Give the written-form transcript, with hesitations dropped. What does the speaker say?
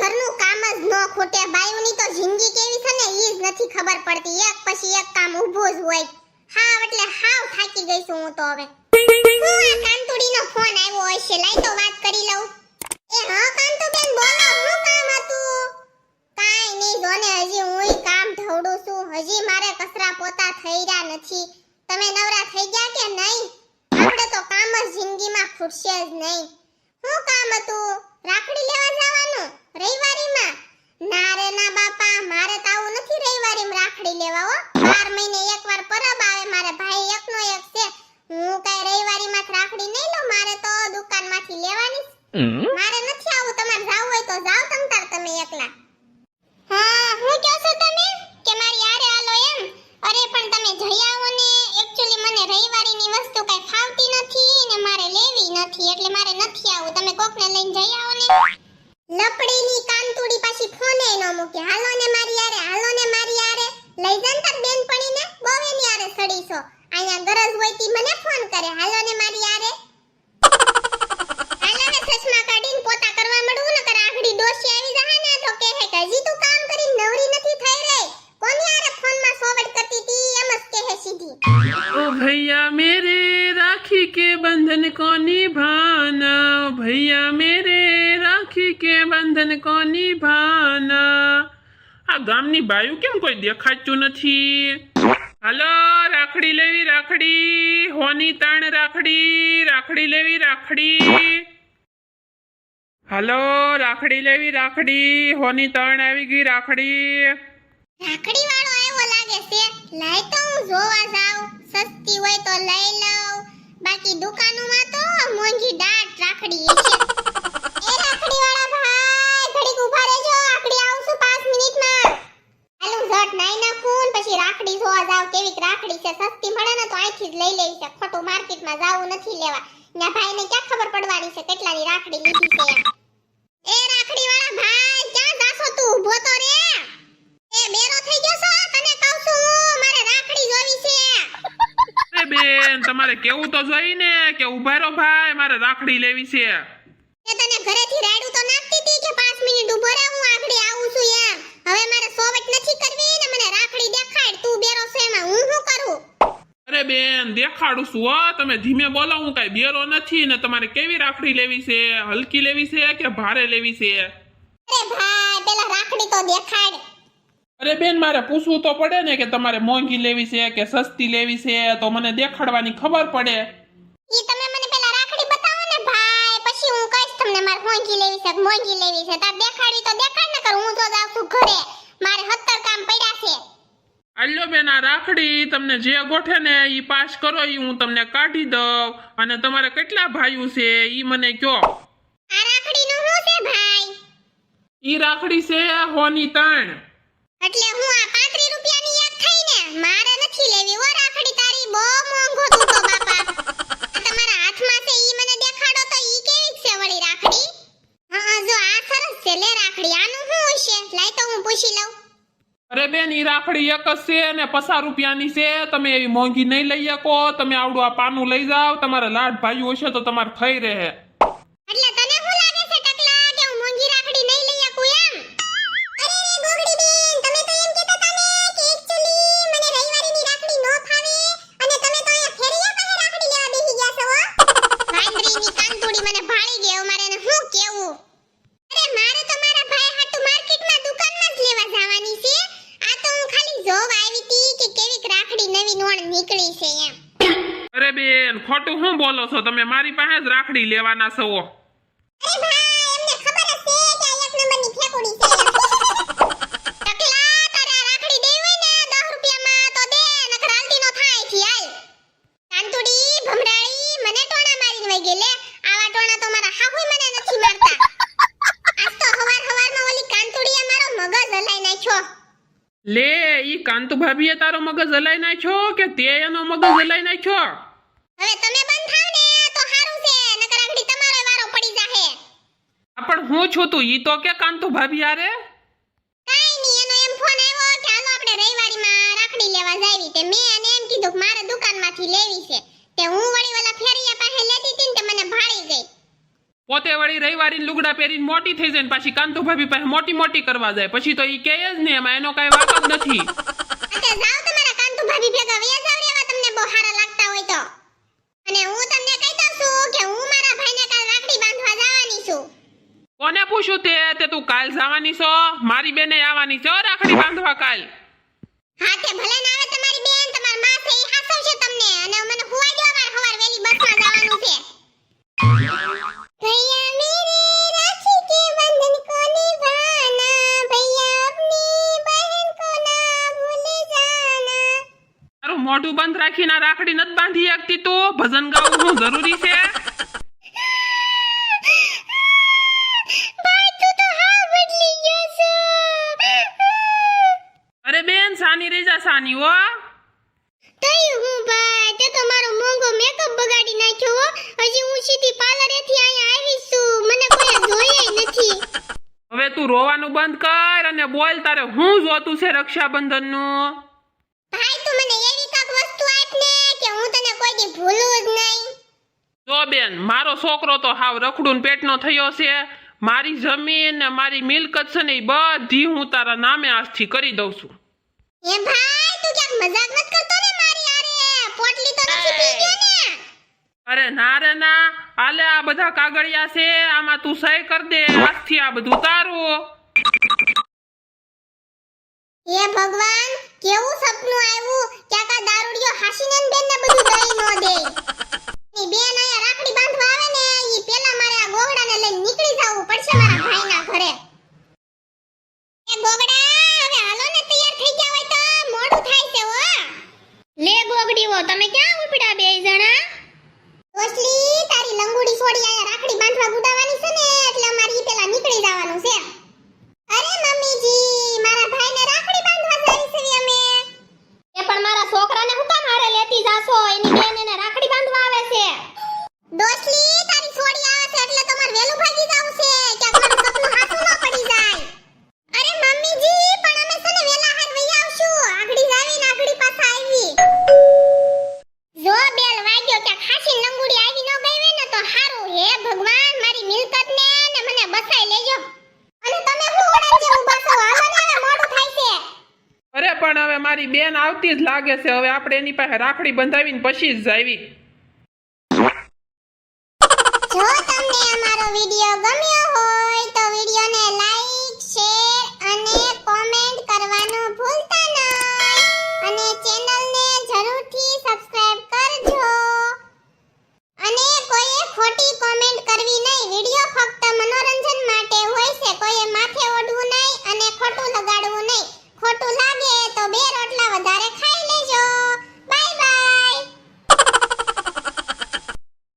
ઘરનું કામ જ ન ખૂટે. બાયુની તો જિંદગી કેવી છે ને ઈ જ નથી ખબર પડતી. એક પછી એક કામ ઊભું જ હોય. હાવ એટલે હાવ થાકી ગઈ છું હું તો હવે. હું આ કાંતુડીનો ફોન આવ્યો હશે, લાઈ તો વાત કરી લઉં. એ હા કાંતુબેન બોલો, શું કામ હતું? કાઈ નહીં જોને, હજી હુંય કામ ઢવડું છું. હજી મારે કચરા પોતા થઈ રહ્યા નથી. તમે નવરા થઈ ગયા કે નહીં? આપણે તો કામ જ જિંદગીમાં ખૂટશે જ નહીં. શું કામ હતું? રાખડી લેવા જવાનું રવિવારીમાં? ના રે ના બાપા, મારે તો આવું નથી રવિવારીમાં રાખડી લેવા હો. 4 મહિને એકવાર પરબ આવે, મારે ભાઈ એકનો એક છે. હું કઈ રવિવારીમાં રાખડી નહીં લઉં, મારે તો દુકાનમાંથી લેવાની. મારે નથી આવું, તમારે જાવું હોય તો જાવ તમતાર તમે એકલા. હા હું કહો છો તમે કે મારી યારે હાલો એમ? અરે પણ તમે જઈ આવો ને. એક્ચ્યુઅલી મને રવિવારીની વસ્તુ કઈ ફાવતી નથી ને મારે લેવી નથી, એટલે મારે નથી આવું. તમે કોકને લઈને જઈ આવો ને. લપડીની કાંતુડી પાછી ફોને ન મૂકે. હાલો ને મારી યારે, હાલો ને મારી યારે. લઈ જાન તાર બેનપણીને, બોવેની યારે સડીસો. અહીંયા ગરજ હોય તી મને ફોન કરે. હાલો ને મારી યારે. હાલો ને સચમા કાઢીને પોતા કરવા મળું ને કર આગડી ડોશી આવી જહા ને તો કહે કે હજી તું કામ કરી નવરી નથી થઈ રહી. કોની યારે ફોનમાં સોવડ કરતી તી એમ જ કહે સીધી. ओ भैया मेरे राखी के बंधन को निभाना, भैया मेरे राखी के બંધન को निभाना. આ ગામની બાયું કેમ કોઈ દેખાતું નથી? હાલો રાખડી લેવી, રાખડી હોની તાણ રાખડી, રાખડી લેવી રાખડી. હાલો રાખડી લેવી, રાખડી હોની તાણ આવી ગઈ રાખડી. રાખડી વાળો આવ્યો લાગે છે. લાય તો હું જોવા જાઉં, સસ્તી હોય તો લઈ લઉં. બાકી દુકાનોમાં તો મોંઘી દાટ રાખડી છે. એ રાખડી વાળા ભાઈ ઘડીક ઊભા રહેજો, રાખડી આવશું 5 મિનિટમાં. હાલું ઝટ નાઈ નાખું ને પછી રાખડી જોવા જાવ કેવીક રાખડી છે. સસ્તી મળે ને તો અહીંથી જ લઈ લેવી છે. ખોટું માર્કેટમાં જાવું નથી લેવા. ના ભાઈને ક્યાં ખબર પડવાની છે કેટલાની રાખડી લીધી છે. એ રાખડી વાળા ભાઈ ક્યાં જાશો તું? ઊભો તો રે. એ બેરો થઈ ગયો છો? તને કહું છું મારે રાખડી જોવી છે. એ બેન તમારે કેવું તો જોઈ ને કે ઉભા રહો ભાઈ, મારે રાખડી લેવી છે. એ તને ઘરેથી રાડું તો નાખતી હતી કે 5 મિનિટ ઊભો રહે, હું આગળ આવું છું એમ. હવે મારે સોવટ નથી કરવી ને મને રાખડી દેખાડ. તું બેરો છે એમાં હું શું કરું? અરે બેન દેખાડું છું હો, તમે ધીમે બોલો. હું કઈ બેરો નથી ને. તમારે કેવી રાખડી લેવી છે? હલકી લેવી છે કે ભારે લેવી છે? અરે ભાઈ પેલા રાખડી તો દેખાડ. અરે બેન મારે પૂછવું તો પડે ને કે તમારે મોંઘી લેવી છે કે સસ્તી લેવી છે, તો મને દેખાડવાની ખબર પડે. ઈ તમે મને પેલા રાખડી બતાવો ને ભાઈ, પછી હું કહીશ તમને મારે મોંઘી લેવી છે કે મોંઘી લેવી છે. તાર દેખાડી તો દેખાડ ને કર. હું તો જાઉં છું ઘરે, મારે 70 કામ પડ્યા છે. આલ્યો બેન આ રાખડી તમને જે ગોઠે ને ઈ પાસ કરો, ઈ હું તમને કાઢી દઉં. અને તમારે કેટલા ભાઈઓ છે ઈ મને કયો. આ રાખડીનું શું છે ભાઈ? ઈ રાખડી છે હોની તાણ. એટલે હું આ 35 રૂપિયાની એક થઈ ને? મારે નથી લેવી હો રાખડી. તારી બહુ મોંઘો તું તો બાપા. આ તમારા હાથમાં છે ઈ મને દેખાડો તો ઈ કેવી છે વળી રાખડી? હા જો આ સરસ છે લે રાખડી. આનું શું હશે? લાય તો હું પૂછી લઉં. અરે બેન ઈ રાખડી એક જ છે ને 50 રૂપિયાની છે. તમે એવી મોંઘી નહીં લઈ શકો. તમે આવડું આ પાનું લઈ જાઓ, તમારા લાડ ભાઈઓ હશે તો તમારે થઈ રહે. એટલે તને શું લાગે છે ટકલા કે હું મોંઘી રાખડી નહીં લઈ શકું એમ? અરે રે ગોગડી બેન, તમે તો એમ કહેતા હતા ને કે એક્ચ્યુઅલી મને રવિવારીની રાખડી નો ફાવે અને તમે તો અહીંયા ફેરિયા પાસે રાખડી લેવા બેસી ગયા છો હો. વાંદરીની કાંતુડી મને ભાળી ગઈ. મારે એને શું કેવું? અરે મારે તો મારા ભાઈ હાટુ માર્કેટમાં દુકાનમાં જ લેવા જવાની છે. આ તો હું ખાલી જોવા આવી હતી કે કેવીક રાખડી નવી નોણ નીકળી છે એમ. અરે બેન ખોટું શું બોલો છો તમે? મારી પાસે જ રાખડી લેવાના છો. અરે ભાઈ એમને ખબર જ છે કે આ એક નંબરની ફેકુડી છે. ટકલા તારે આ રાખડી દેવી હોય ને 10 રૂપિયામાં તો દે, નકર હાલતી નો થાય થી હાલ. કાંતુડી ભમરાળી મને ટોણા મારીને વઈ ગઈ લે. આવા ટોણા તો મારા હાહુય મને નથી મારતા. આજ તો હવારમાં ઓલી કાંતુડીએ મારો મગજ હલાઈ નાખ્યો. લે ઈ કાંતુ ભાભીએ તારો મગજ હલાઈ નાખ્યો કે તે એનો મગજ હલાઈ નાખ્યો? હવે તમે બંધ થાવ ને તો સારું છે, નકર આગળી તમારો વારો પડી જાહે. પણ હું છું તું ઈ તો કે કાંતુ ભાભી આરે? કાઈ ની, એનો એમ ફોન આવ્યો કે હાલો આપણે રવિવારીમાં રાખડી લેવા જાવી. તે મેં એને એમ કીધું કે મારે દુકાનમાંથી લેવી છે. તે હું વળી ઓલા ફેરિયા પાસે લેતી હતી ને તે મને ભાળી ગઈ. પોતે વળી રવિવારી લુગડા પહેરીને મોટી થઈ જાય ને પાછી કાંતુ ભાભી પાસે મોટી મોટી કરવા જાય પછી તો ઈ કહે જ ને એમાં એનો કઈ વાંક જ નથી. એટલે જાવ તમારા કાંતુ ભાભી ભેગા વયા જાવ રેવા તમને બહુ સારા લાગતા હોય તો. અને હું તમને કહી દઉં છું કે હું મારા ભાઈને કાલ રાખડી બાંધવા જવાની છું. કોને પૂછ્યું તે તું કાલ જવાની છો? મારી બેને આવવાની છે હો રાખડી બાંધવા કાલ. હા તે ભલે ના આવે તમારી બેન તમાર માં છે ઈ હાસવશે તમને અને મને હુવા દો અમાર સવાર વેલી બસમાં જવાનું છે. ભૈયા મેરે રાખી કે બંધન કો નિભાના ભૈયા अपनी बहन को ना भूल जाना. તારું મોઢું બંધ રાખીને આ રાખડી નથી બાંધી શકતી તું? ભજન ગાવું શું જરૂરી છે? ભાઈ તું તો હાવ બદલી ગયો છે. અરે બેન સાની રહી જા સાની હો. તઈ હું ભાઈ તે તો મારો મોંઘો મેકઅપ બગાડી નાખ્યો હો. હજી હું સીધી પાર્લરેથી અહીંયા આવી છું મને કોઈ જોયેય નથી. હવે તું રોવાનું બંધ કર અને બોલ તારે હું જોતું છે રક્ષાબંધનનું? ભાઈ તું મને એવી કાક વસ્તુ આપ ને કે હું તને કોઈ દી ભૂલું જ નહીં. જો બેન મારો છોકરો તો હાવ રખડું પેટનો થયો છે. મારી જમીન ને મારી મિલકત છે ને ઈ બધી હું તારા નામે આજથી કરી દઉં છું. એ ભાઈ તું ક્યાંક મજાક નત કરતો ને મારી હારે? પોટલી તો નથી પી ગયો ને? અરે ના રે ના, આલે આ બધા કાગળિયા છે આમાં તું સહી કર દે આજથી આ બધું તારું. હે ભગવાન કેવું સપનું આવ્યું ક્યાંક આ દારૂડિયો હાસીને બેન ને બધું દઈ નો દે. ની બેન અહીંયા રાખડી બાંધવા આવે ને ઈ પેલા મારે આ ગોગડાને લઈને નીકળી જવું પડશે મારા ભાઈના ઘરે. એ ગોગડા હવે હાલો ને તૈયાર થઈ ગયા હોય તો મોડું થાય છે હો. લે ગોગડીઓ તમે ક્યાં ઉપડ્યા બે જણા? દોસ્લી તારી લંગુડી છોડી અહીંયા રાખડી બાંધવા ગુડાવાની છે ને એટલે અમારે ઈ પેલા નીકળી જવાનું છે. અરે મમ્મીજી મારા ભાઈને રાખડી બાંધવા જઈ છે અમે. એ પણ મારા છોકરાને હું કામ હારે લેતી જાશો? એની બેન એને રાખડી બાંધવા આવે છે. દોસ્લી તારી છોડી આવે છે એટલે તમારે વેલું ભાગી જાવું છે ક્યાંક મારું સપનું હાચું ન પડી જાય. અરે મમ્મીજી પણ અમે છે ને વેલા હાર વઈ આવશું. આગળી જાવીને આગળી પાછા આવી. જો બેલ વાગ્યો કે ખાસી લંગુડી આવી ન ગઈ હોય ને તો હારું. હે ભગવાન મારી મિલકત ને મને બસાઈ લેજો. અને તમે હું ઓડા જેવું બસો હાલો ને હવે મોડું થાય છે. અરે પણ હવે મારી બેન આવતી જ લાગે છે. હવે આપણે એની પાસે રાખડી બંધાવીને પછી જ જાવી.